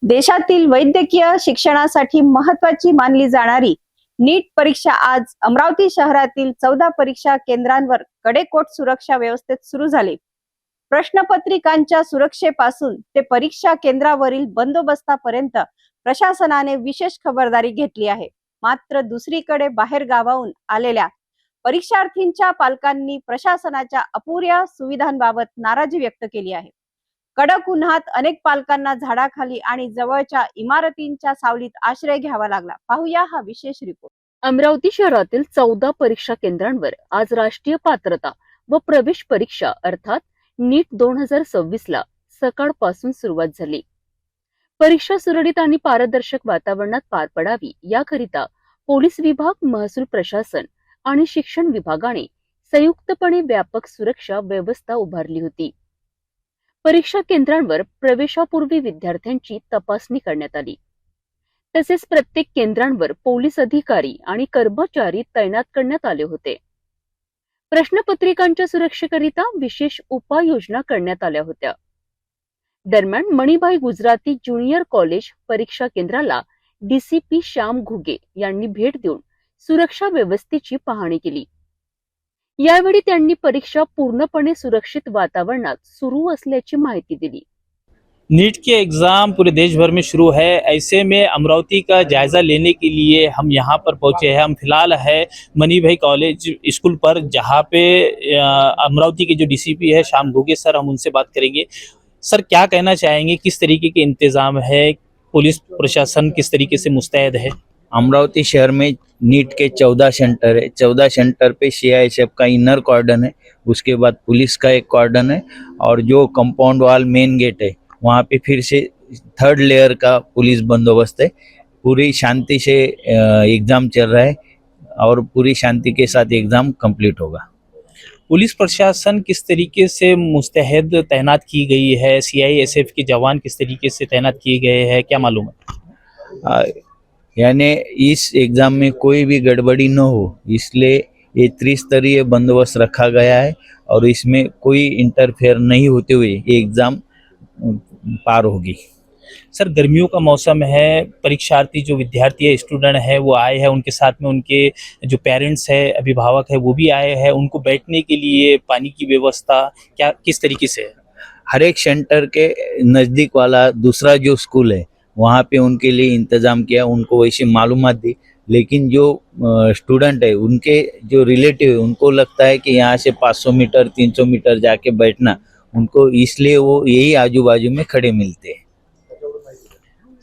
देशातील वैद्यकीय शिक्षणासाठी महत्त्वाची मानली जाणारी नीट परीक्षा आज अमरावती शहरातील 14 परीक्षा केंद्रांवर कडेकोट सुरक्षा व्यवस्थेत सुरू झाली। प्रश्नपत्रिकांच्या सुरक्षेपासून ते परीक्षा केंद्रावरील बंदोबस्तापर्यंत प्रशासनाने विशेष खबरदारी घेतली आहे। मात्र दुसरीकडे बाहेर गावाहून आलेल्या परीक्षार्थींच्या पालकांनी प्रशासनाच्या अपुऱ्या सुविधांबाबत नाराजी व्यक्त केली आहे। कडक उन्हात अनेक पालकांना झाडाखाली आणि जवळच्या इमारतींच्या सावलीत आश्रय घ्यावा लागला। पाहूया हा विशेष रिपोर्ट। अमरावती शहरातील 14 परीक्षा केंद्रांवर आज राष्ट्रीय पात्रता व प्रवेश परीक्षा अर्थात नीट 2026 ला सकाळपासून सुरुवात झाली। परीक्षा सुरळीत आणि पारदर्शक वातावरणात पार पडावी याकरिता पोलीस विभाग, महसूल प्रशासन आणि शिक्षण विभागाने संयुक्तपणे व्यापक सुरक्षा व्यवस्था उभारली होती। परीक्षा केंद्रांवर प्रवेशापूर्वी विद्यार्थ्यांची तपासणी करण्यात आली। तसेच प्रत्येक केंद्रांवर पोलीस अधिकारी आणि कर्मचारी तैनात करण्यात आले होते। प्रश्नपत्रिकांच्या सुरक्षेकरिता विशेष उपाययोजना करण्यात आल्या होत्या। दरम्यान मणिभाई गुजराती ज्युनियर कॉलेज परीक्षा केंद्राला डीसीपी श्याम घुगे यांनी भेट देऊन सुरक्षा व्यवस्थेची पाहणी केली। यावेळी त्यांनी परीक्षा पूर्णपणे सुरक्षित वातावरणात सुरू असल्याची माहिती दिली। नीट के एग्ज़ाम पूरे देश भर में शुरू है। ऐसे में अमरावती का जायज़ा लेने के लिए हम यहाँ पर पहुँचे हैं। हम फिलहाल है मनी भाई कॉलेज स्कूल पर, जहाँ पे अमरावती के जो डीसीपी है श्याम घुगे सर, हम उनसे बात करेंगे। सर, क्या कहना चाहेंगे, किस तरीके के इंतज़ाम है, पुलिस प्रशासन किस तरीके से मुस्तैद है? अमरावती शहर में नीट के 14 सेंटर है। 14 सेंटर पे सीआईएसएफ का इनर कॉर्डन है, उसके बाद पुलिस का एक कॉर्डन है, और जो कंपाउंड वाल मेन गेट है वहाँ पे फिर से 3rd लेयर का पुलिस बंदोबस्त है। पूरी शांति से एग्ज़ाम चल रहा है और पूरी शांति के साथ एग्ज़ाम कंप्लीट होगा। पुलिस प्रशासन किस तरीके से मुस्तैद तैनात की गई है? सीआईएसएफ के जवान किस तरीके से तैनात किए गए हैं, क्या मालूम है? यानी इस एग्ज़ाम में कोई भी गड़बड़ी न हो, इसलिए ये त्रिस्तरीय बंदोबस्त रखा गया है और इसमें कोई इंटरफेयर नहीं होते हुए ये एग्ज़ाम पार होगी। सर, गर्मियों का मौसम है, परीक्षार्थी जो विद्यार्थी है, स्टूडेंट है, वो आए हैं, उनके साथ में उनके जो पेरेंट्स है, अभिभावक है, वो भी आए हैं। उनको बैठने के लिए पानी की व्यवस्था क्या किस तरीके से है? हर एक सेंटर के नज़दीक वाला दूसरा जो स्कूल है वहाँ पे उनके लिए इंतज़ाम किया, उनको वैसी मालूमात दी। लेकिन जो स्टूडेंट है, उनके जो रिलेटिव है, उनको लगता है कि यहाँ से 500 मीटर 300 मीटर जाके बैठना उनको, इसलिए वो यही आजू बाजू में खड़े मिलते हैं।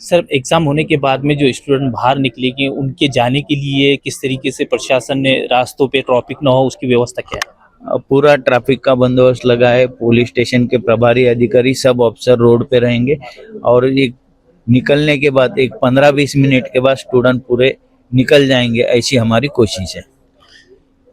सर, एग्ज़ाम होने के बाद में जो स्टूडेंट बाहर निकलेंगे, उनके जाने के लिए किस तरीके से प्रशासन ने रास्तों पे ट्रैफिक ना हो उसकी व्यवस्था क्या है? पूरा ट्रैफिक का बंदोबस्त लगा है। पुलिस स्टेशन के प्रभारी अधिकारी सब अफसर रोड पे रहेंगे और एक निकलने के बाद एक 15-20 मिनट के बाद स्टूडेंट पूरे निकल जाएंगे, ऐसी हमारी कोशिश है।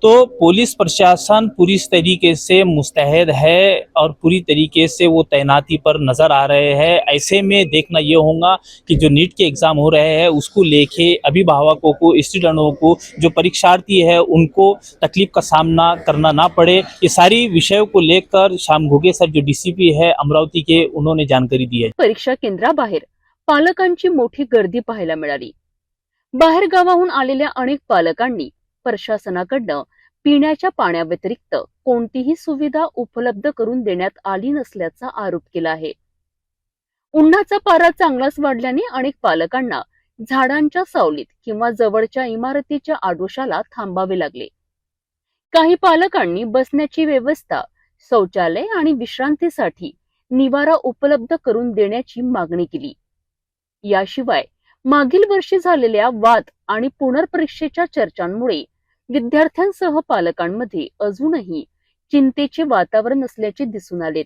तो पुलिस प्रशासन पूरी तरीके से मुस्तैद है और पूरी तरीके से वो तैनाती पर नज़र आ रहे हैं। ऐसे में देखना ये होगा कि जो नीट के एग्ज़ाम हो रहे हैं उसको लेके अभिभावकों को, स्टूडेंटों को, जो परीक्षार्थी है उनको तकलीफ का सामना करना ना पड़े। ये सारी विषयों को लेकर श्याम घुगे सर जो डीसीपी है अमरावती के, उन्होंने जानकारी दी है। परीक्षा केंद्राबाहेर पालकांची मोठी गर्दी पाहायला मिळाली। बाहेर गावाहून आलेल्या अनेक पालकांनी प्रशासनाकडनं पिण्याच्या पाण्याव्यतिरिक्त कोणतीही सुविधा उपलब्ध करून देण्यात आली नसल्याचा आरोप केला आहे। उन्हाचा पारा चांगलाच वाढल्याने अनेक पालकांना झाडांच्या सावलीत किंवा जवळच्या इमारतीच्या आडोशाला थांबावे लागले। काही पालकांनी बसण्याची व्यवस्था, शौचालय आणि विश्रांतीसाठी निवारा उपलब्ध करून देण्याची मागणी केली। याशिवाय मागील वर्षी झालेल्या वाद आणि पुनर्परीक्षेच्या चर्चांमुळे विद्यार्थ्यांसह पालकांमध्ये अजूनही चिंतेचे वातावरण असल्याचे दिसून आलेत।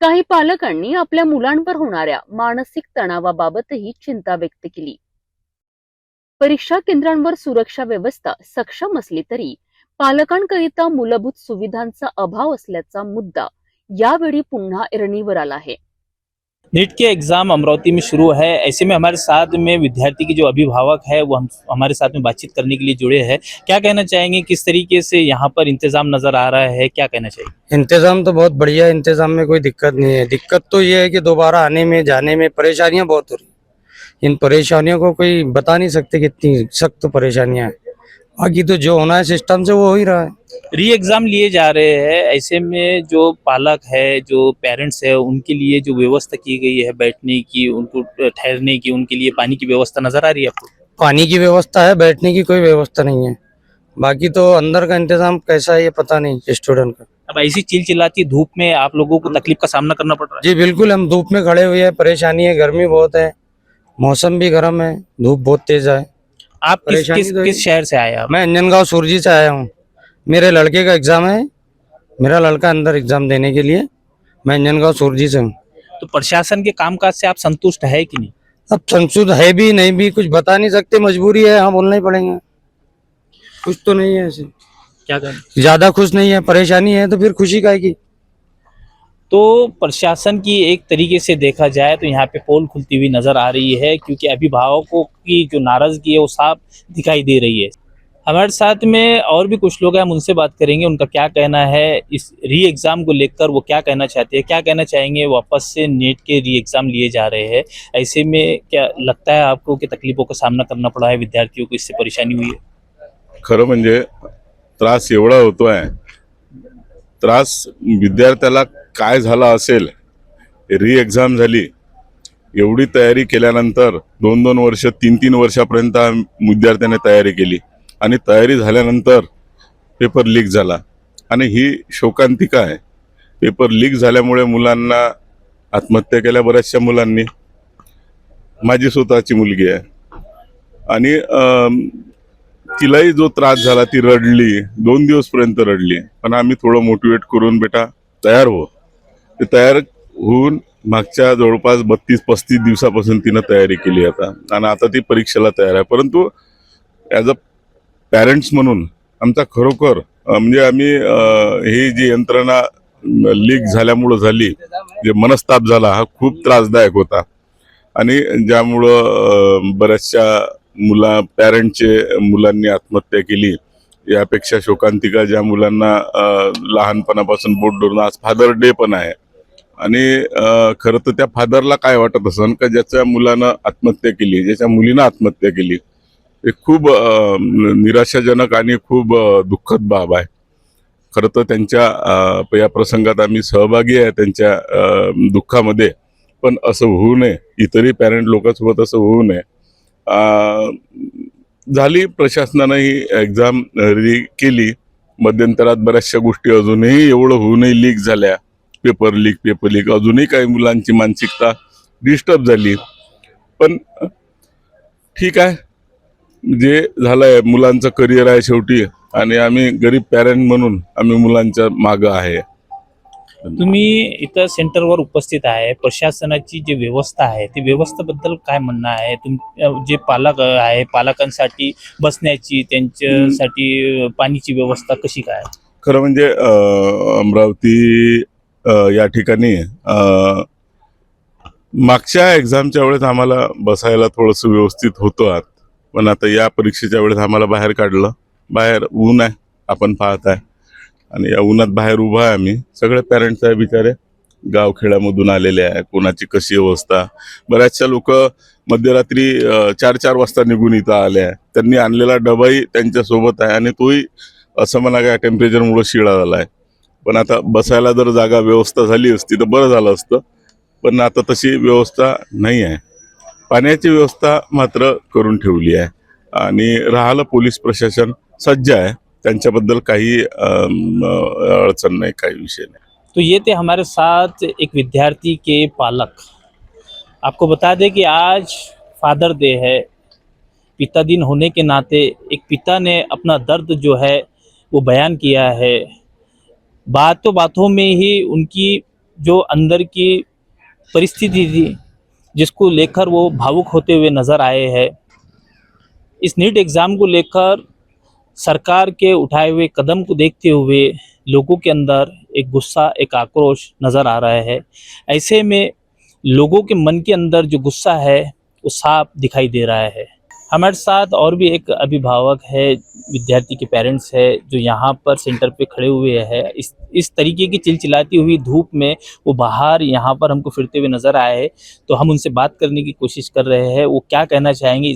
काही पालकांनी आपल्या मुलांवर होणाऱ्या मानसिक तणावाबाबतही चिंता व्यक्त केली। परीक्षा केंद्रांवर सुरक्षा व्यवस्था सक्षम असली तरी पालकांकरिता मूलभूत सुविधांचा अभाव असल्याचा मुद्दा यावेळी पुन्हा ऐरणीवर आला आहे। नीट के एग्ज़ाम अमरावती में शुरू है। ऐसे में हमारे साथ में विद्यार्थी के जो अभिभावक है वो हमारे साथ में बातचीत करने के लिए जुड़े हैं। क्या कहना चाहेंगे, किस तरीके से यहाँ पर इंतज़ाम नज़र आ रहा है, क्या कहना चाहिए? इंतज़ाम तो बहुत बढ़िया है, इंतज़ाम में कोई दिक्कत नहीं है। दिक्कत तो ये है कि दोबारा आने में जाने में परेशानियां बहुत हो रही। इन परेशानियों को कोई बता नहीं सकते कितनी सख्त परेशानियां हैं। बाकी तो जो होना है सिस्टम से वो हो ही रहा है। री एग्ज़ाम लिए जा रहे हैं, ऐसे में जो पालक है, जो पेरेंट्स है, उनके लिए जो व्यवस्था की गई है बैठने की, उनको ठहरने की, उनके लिए पानी की व्यवस्था नज़र आ रही है आपको? पानी की व्यवस्था है, बैठने की कोई व्यवस्था नहीं है। बाकी तो अंदर का इंतज़ाम कैसा है ये पता नहीं स्टूडेंट का। अब ऐसी चिलचिलाती धूप में आप लोगों को तकलीफ का सामना करना पड़ रहा है। जी बिल्कुल, हम धूप में खड़े हुए हैं, परेशानी है, गर्मी बहुत है, मौसम भी गर्म है, धूप बहुत तेज है। आप किस परेशानी किस तो किस शहर से आए आप? मैं अंजनगांव सुरजी से आया हूँ। मेरे लड़के का एग्जाम है, मेरा लड़का अंदर एग्जाम देने के लिए, मैं अंजनगांव सुरजी से हूँ। तो प्रशासन के कामकाज से आप संतुष्ट है कि नहीं? अब संसद है भी नहीं भी कुछ बता नहीं सकते, मजबूरी है, हाँ बोलना ही पड़ेगा। कुछ तो नहीं है ऐसे, क्या करें? ज्यादा खुश नहीं है, परेशानी है तो फिर खुशी का है की। तो प्रशासन की एक तरीके से देखा जाए तो यहाँ पे पोल खुलती हुई नजर आ रही है, क्योंकि अभिभावकों की जो नाराजगी है वो साफ दिखाई दे रही है। हमारे साथ में और भी कुछ लोग हैं, हम उनसे बात करेंगे, उनका क्या कहना है इस री एग्ज़ाम को लेकर, वो क्या कहना चाहते हैं, क्या कहना चाहेंगे। वापस से नीट के री एग्ज़ाम लिए जा रहे हैं, ऐसे में क्या लगता है आपको कि तकलीफों का सामना करना पड़ा है, विद्यार्थियों को इससे परेशानी हुई है? खरं म्हणजे त्रास एवढा होतोय, त्रास विद्यार्थ्याला काय झाला असेल, री एक्झाम झाली, एवढी तयारी केल्यानंतर 2-2 वर्ष 3-3 वर्षापर्यंत विद्यार्थ्याने तयारी केली आणि तयारी झाल्यानंतर पेपर लीक झाला आणि ही शोकांतिका आहे। पेपर लीक झाल्यामुळे मुलांना आत्महत्या केल्या बऱ्याचशा मुलांनी। माझी स्वतःची मुलगी आहे आणि तिलाही जो त्रास झाला, ती रडली, 2 दिवसपर्यंत रडली, पण आम्ही थोडं मोटिवेट करून बेटा तयार हो, ते तयार होऊन मागच्या जवळपास 32-35 दिवसापासून तिनं तयारी केली आता आणि आता ती परीक्षेला तयार आहे। परंतु ॲज अ पॅरेंट्स म्हणून आमचा खरोखर म्हणजे आम्ही ही जी यंत्रणा लीक झाल्यामुळं झाली, जे मनस्ताप झाला, हा खूप त्रासदायक होता आणि ज्यामुळं बऱ्याचशा पॅरेंटचे मुलांनी आत्महत्या केली। यापेक्षा शोकांतिका ज्या मुलांना लहानपणापासून बोट धरून, आज फादर डे पण आहे आणि खरं तर त्या फादरला काय वाटत असेल का ज्याच्या मुलानं आत्महत्या केली, ज्याच्या मुलीनं आत्महत्या केली, हे खूप निराशाजनक आणि खूप दुःखद बाब आहे। खरं तर त्यांच्या या प्रसंगात आम्ही सहभागी आहे, त्यांच्या दुःखामध्ये, पण असं होऊ नये, इतरही पॅरेंट लोकांसोबत असं होऊ नये। झाली, प्रशासनानं ही एक्झाम री केली, मध्यंतरात बऱ्याचशा गोष्टी अजूनही एवढं होऊनही लीक झाल्या, पेपर लीक अजूनही काही मुलांची मानसिकता डिस्टर्ब झाली, पण ठीक आहे, जे झालंय मुलांचं करिअर आहे शेवटी, आणि आम्ही गरीब पॅरेंट म्हणून आम्ही मुलांच्या मागं आहे। तुम्ही इथं सेंटरवर उपस्थित आहे, प्रशासनाची जी व्यवस्था आहे ती व्यवस्थेबद्दल काय म्हणणं आहे? जे पालक आहे, पालकांसाठी बसण्याची, त्यांच्यासाठी पाणीची व्यवस्था कशी काय? खरं म्हणजे अमरावती या ठिकाणी मागच्या एक्झामच्या वेळेस आम्हाला बसायला थोडंसं व्यवस्थित होतं आत, पण आता या परीक्षेच्या वेळेस आम्हाला बाहेर काढलं। बाहेर ऊन आहे, आपण पाहत आहे, आणि या उन्हात बाहेर उभा आहे आम्ही। सगळे पॅरेंट्स आहे बिचारे, गावखेड्यामधून आलेले आहे, कोणाची कशी अवस्था, बऱ्याचशा लोक मध्यरात्री 4-4 वाजता निघून इथं आले आहे, त्यांनी आणलेला डबाही त्यांच्यासोबत आहे आणि तोही असं म्हणा काय टेम्परेचरमुळे शिळा झाला आहे। पण आता बसायला जर जागा व्यवस्था झाली असती तर बरं झालं असतं, पण आता तशी व्यवस्था नाही आहे। पाण्याची व्यवस्था मात्र करून ठेवली आहे आणि राहिलं, पोलीस प्रशासन सज्ज आहे, त्यांच्याबद्दल काही अडचण नाही, काही विषय नहीं। तो ये थे हमारे साथ एक विद्यार्थी के पालक। आपको बता दें कि आज फादर डे है, पिता दिन होने के नाते एक पिता ने अपना दर्द जो है वो बयान किया है। बातों में ही उनकी जो अंदर की परिस्थिति थी, जिसको लेकर वो भावुक होते हुए नज़र आए हैं। इस नीट एग्ज़ाम को लेकर सरकार के उठाए हुए कदम को देखते हुए लोगों के अंदर एक गुस्सा, एक आक्रोश नज़र आ रहा है। ऐसे में लोगों के मन के अंदर जो गुस्सा है वो साफ दिखाई दे रहा है। हमारे साथ और भी एक अभिभावक है, विद्यार्थी के पेरेंट्स है, जो यहाँ पर सेंटर पे खड़े हुए हैं। इस तरीके की चिलचिलाती हुई धूप में वो बाहर यहाँ पर हमको फिरते हुए नजर आए हैं, तो हम उनसे बात करने की कोशिश कर रहे हैं। वो क्या कहना चाहेंगे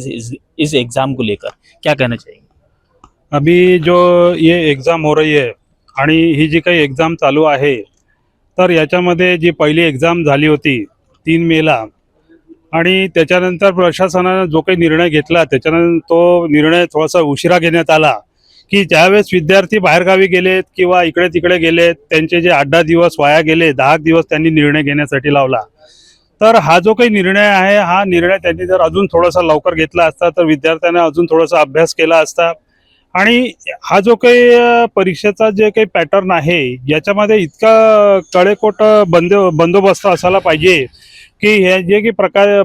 इस एग्जाम को लेकर, क्या कहना चाहेंगे? अभी जो ये एक्झाम हो रही आहे आणि ही जी काही एक्झाम चालू आहे, तर याच्यामध्ये जी पहिली एक्झाम झाली होती 3 मेला आणि त्याच्यानंतर प्रशासनानं जो काही निर्णय घेतला, त्याच्यानंतर तो निर्णय थोडासा उशिरा घेण्यात आला की ज्यावेळेस विद्यार्थी बाहेरगावी गेलेत किंवा इकडे तिकडे गेलेत, त्यांचे जे 8-10 दिवस वाया गेले, 10 दिवस त्यांनी निर्णय घेण्यासाठी लावला. तर हा जो काही निर्णय आहे, हा निर्णय त्यांनी जर अजून थोडासा लवकर घेतला असता तर विद्यार्थ्यांना अजून थोडासा अभ्यास केला असता. आणि हा जो काही परीक्षेचा जे काही पॅटर्न आहे, याच्यामध्ये इतका कडेकोट बंदोबस्त असायला पाहिजे की हे जे काही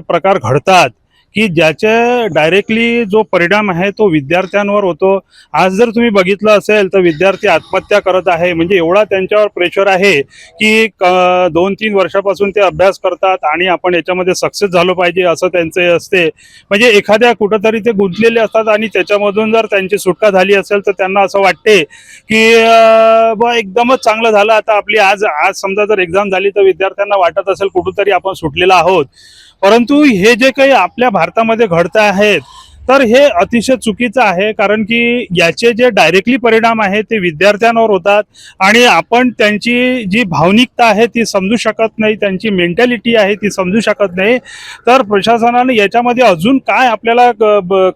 प्रकार घडतात की ज्याचे डायरेक्टली जो परिणाम आहे तो विद्यार्थ्यांवर होतो. आज जर तुम्ही बघितलं असेल तर विद्यार्थी आत्महत्या करत आहे. म्हणजे एवढा त्यांच्यावर प्रेशर आहे की 2-3 वर्षापासून ते अभ्यास करतात आणि आपण याच्यामध्ये सक्सेस झालो पाहिजे असं त्यांचे असते. म्हणजे एखाद्या कुठंतरी ते गुंतलेले असतात आणि त्याच्यामधून जर त्यांची सुटका झाली असेल तर त्यांना असं वाटते की एकदमच चांगलं झालं. आता आपली आज समजा जर एक्झाम झाली तर विद्यार्थ्यांना वाटत असेल कुठंतरी आपण सुटलेला आहोत. परंतु हे जे काही आपल्या भारतामध्ये घडत आहेत तर हे अतिशय चुकीचं आहे. कारण की याचे जे डायरेक्टली परिणाम आहेत ते विद्यार्थ्यांवर होतात आणि आपण त्यांची जी भावनिकता आहे ती समजू शकत नाही, त्यांची मेंटॅलिटी आहे ती समजू शकत नाही. तर प्रशासनाने याच्यामध्ये अजून काय आपल्याला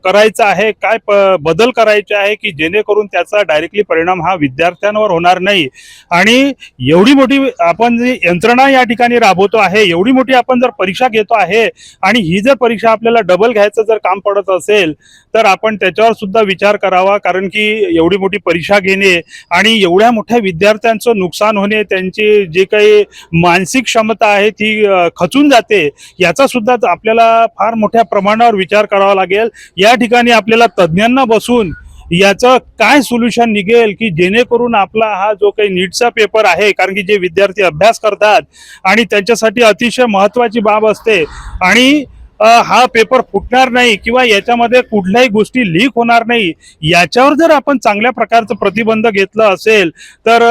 करायचं आहे, काय बदल करायचे आहे की जेणेकरून त्याचा डायरेक्टली परिणाम हा विद्यार्थ्यांवर होणार नाही. आणि एवढी मोठी आपण जी यंत्रणा या ठिकाणी राबवतो आहे, एवढी मोठी आपण जर परीक्षा घेतो आहे आणि ही जर परीक्षा आपल्याला डबल घ्यायचं जर काम पडत असेल तर आपण त्याच्यावर सुद्धा विचार करावा. कारण की एवढी मोठी परीक्षा घेणे आणि एवढ्या मोठ्या विद्यार्थ्यांचं नुकसान होणे, त्यांची जे काही मानसिक क्षमता आहे ती खचून जाते, याचा सुद्धा आपल्याला फार मोठ्या प्रमाणावर विचार करावा लागेल. या ठिकाणी आपल्याला तज्ज्ञांना बसून याचं काय सोल्युशन निघेल की जेणेकरून आपला हा जो काही नीटचा पेपर आहे, कारण की जे विद्यार्थी अभ्यास करतात आणि त्यांच्यासाठी अतिशय महत्त्वाची बाब असते आणि हा पेपर फुटणार नाही किंवा याच्यामध्ये कुठल्याही गोष्टी लीक होणार नाही, याच्यावर जर आपण चांगल्या प्रकारचं प्रतिबंध घेतलं असेल तर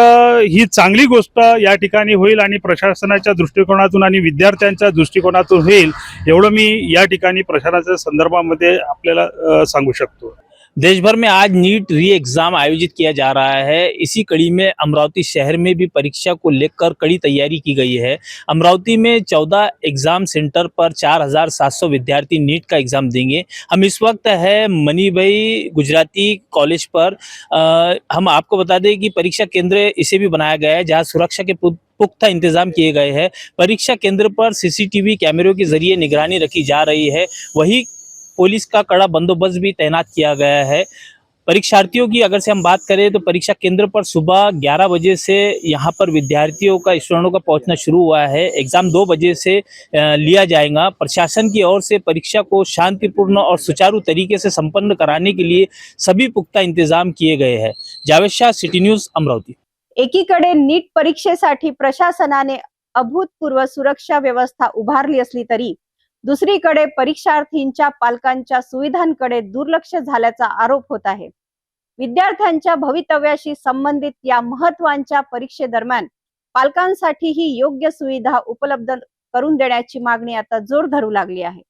ही चांगली गोष्ट या ठिकाणी होईल आणि प्रशासनाच्या दृष्टिकोनातून आणि विद्यार्थ्यांच्या दृष्टिकोनातून होईल, एवढं मी या ठिकाणी प्रशासनाच्या संदर्भामध्ये आपल्याला सांगू शकतो. देश भर में आज नीट री एग्जाम आयोजित किया जा रहा है। इसी कड़ी में अमरावती शहर में भी परीक्षा को लेकर कड़ी तैयारी की गई है। अमरावती में 14 एग्जाम सेंटर पर 4700 विद्यार्थी नीट का एग्जाम देंगे। हम इस वक्त है मनीभाई गुजराती कॉलेज पर। हम आपको बता दें कि परीक्षा केंद्र इसे भी बनाया गया है जहाँ सुरक्षा के पुख्ता इंतजाम किए गए हैं। परीक्षा केंद्र पर सीसीटीवी कैमरों के जरिए निगरानी रखी जा रही है। वही पुलिस का कड़ा बंदोबस्त भी तैनात किया गया है। परीक्षार्थियों की अगर से हम बात करें तो परीक्षा केंद्र पर सुबह 11 बजे से यहाँ पर विद्यार्थियों का स्टूडेंटों का पहुंचना शुरू हुआ है। एग्जाम 2 बजे से लिया जाएगा। प्रशासन की ओर से परीक्षा को शांतिपूर्ण और सुचारू तरीके से संपन्न कराने के लिए सभी पुख्ता इंतजाम किए गए हैं। Javed Shah, city news, Amravati. एकीकडे नीट परीक्षेसाठी प्रशासनाने अभूतपूर्व सुरक्षा व्यवस्था उभारली असली तरी दुसरीकडे परीक्षार्थींच्या पालकांच्या सुविधांकडे दुर्लक्ष झाल्याचा आरोप होत आहे। विद्यार्थ्यांच्या भवितव्याशी संबंधित या महत्त्वाच्या परीक्षेदरम्यान पालकांसाठी ही योग्य सुविधा उपलब्ध करून देण्याची मागणी आता जोर धरू लागली आहे।